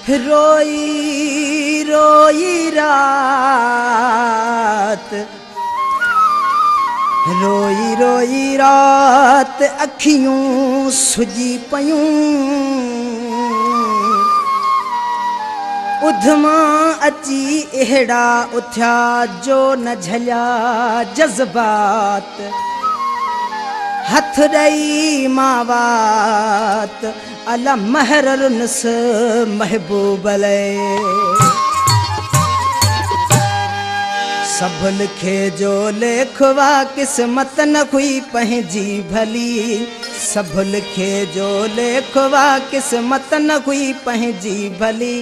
रोई रोई रात, रोई रोई रात अखियूं सुजी पयूं, उधमा अची एड़ा उथया जो न झलिया जज्बात, हथ ॾई मावात अला महर रुनस महबूब लय। सब लिखे जो लेखवा किस्मत न हुई पंहिंजी भली, सब लिखे जो लेखवा किस्मत न हुई पंहिंजी भली,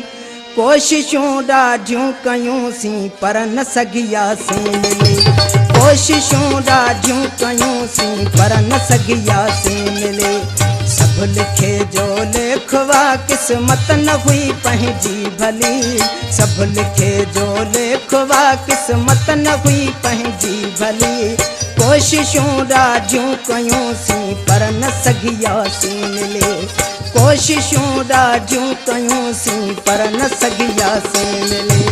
कोशिशूं ॾाढियूं कयूंसीं पर न सघियासीं मिली, कोशिशूं ॾाढियूं कयूंसीं पर न सघियासीं मिली। सब लिखे जो लेखवा किस्मत न हुई पंहिंजी भली, सब लिखे जो लेखवा किस्मत न हुई पंहिंजी भली, कोशिशूं ॾाढियूं कयूंसीं पर न सघियासीं मिली, कोशिशूं ॾाढियूं कयूंसीं पर न सघियासीं मिली।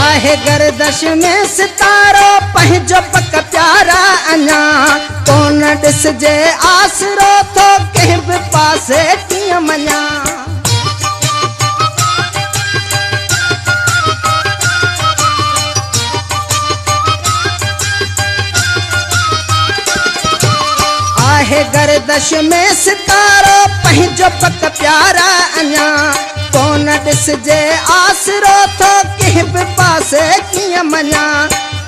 आहे गर्दश में सितारो पंहिंजो पक प्यारा अञा, कोन ॾिसजे आसरो थो कंहिं बि पासे कीअं मञा। आहे गर्दश में सितारो पंहिंजो पक प्यारा अञा, कोन ॾिसजे आसरो थो कंहिं बि पासे कीअं मञा।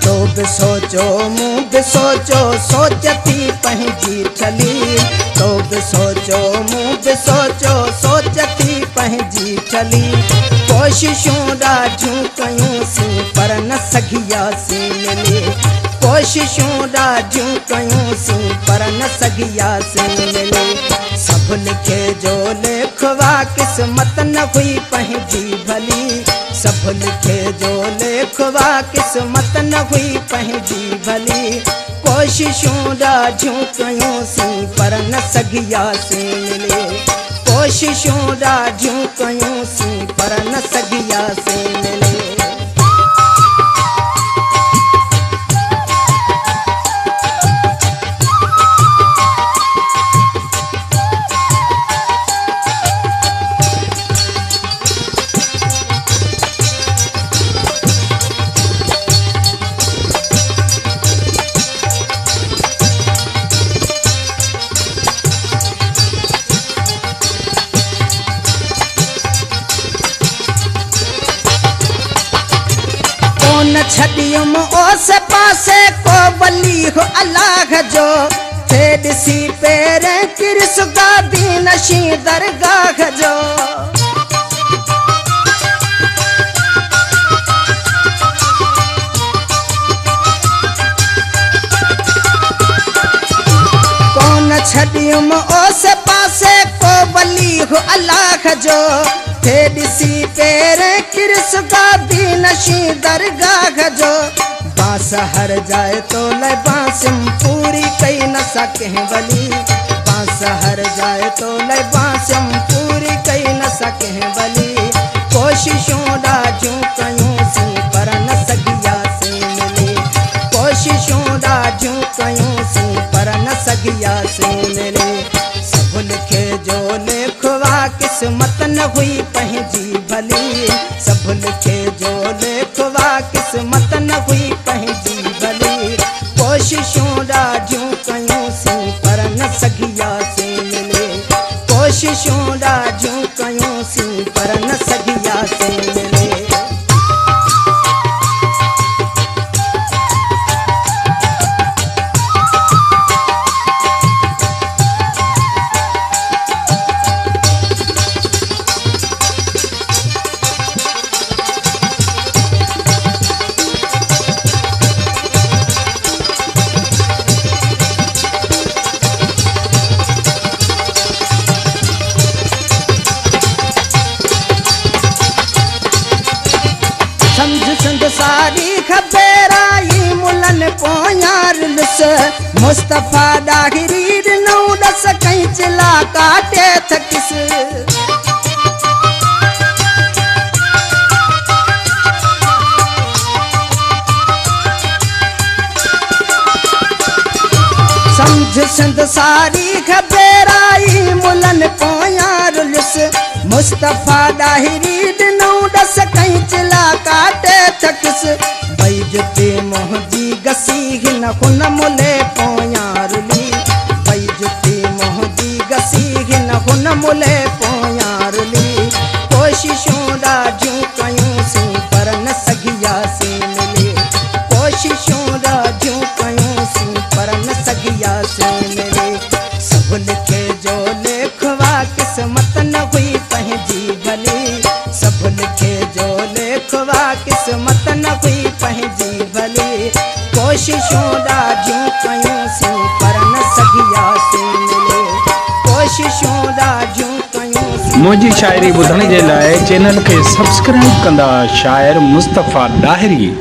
तो बि सोचो मूं बि सोचो सोच थी पंहिंजी ठली, तो बि सोचो मूं बि सोचो सोच थी पंहिंजी ठली, कोशिशूं ॾाढियूं कयूंसीं पर न सघियासीं मिली, कोशिशूं ॾाढियूं कयूंसीं पर न सघियासीं मिली। सब लिखे जो लेखवा किस्मत न हुई पंहिंजी भली, सब लिखे जो लेखवा किस्मत न हुई पंहिंजी भली, कोशिशूं ॾाढियूं कयूंसीं पर न सघियासीं मिली, कोशिशूं ॾाढियूं कयूंसीं पर न सघियासीं मिली। न छॾियुमि ओस पासे को वली हो अलाह जो, थे ॾिसी पहिरें किरसुगा बि नशी दरगाह जो। कोन छॾियुमि ओस पासे को वली हो अलाह जो, थे ॾिसी पहिरें किरसुगा बि नशी दरगाह जो। बांस हर जाए तो लय बांसिम पूरी कई न सकें वली, बांस हर जाए तो लय बांसिम पूरी कई न सकें वली, कोशिशूं ॾाढियूं कयूंसीं पर न सघियासीं मिली, कोशिशूं ॾाढियूं कयूंसीं पर न सघियासीं मिली। सब लिखे जो लेखवा किस्मत न हुई पंहिंजी भली, सब लिखे जो लेखवा किस्मत न हुई पंहिंजी भली, कोशिशूं ॾाढियूं कयूंसीं पर न सघियासीं मिली, कोशिशूं ॾाढियूं कयूंसीं पर न सघियासीं मिली। पोयार लुस मुस्तफा डाहिरी नौ दस कहीं चिला काटे थकिस समझ सिंध सारी खबेराई मुलन पोयार लुस मुस्तफा डाहिरी नौ दस कहीं चिला काटे थकिस बैजते मोहजी गसी हिन हुन मुले पोयारली बैजते मोहजी गसी हिन हुन मुले पोयारली कोशिशों राजू कयूं सी पर न सगिया से मिले कोशिशों राजू कयूं सी पर न सगिया से मिले सब लिखे जो लेखवा किस्मत न हुई पंहिंजी भली सब लिखे जो लेखवा किस्मत न हुई पंहिंजी भली कोशिशों राजू कयूं सी पर न सगिया से मिले कोशिशों राजू कयूं सी। मुझी शायरी ॿुधण जे लाइ चैनल खे सब्सक्राइब कंदा शाइर मुस्तफा डाहिरी।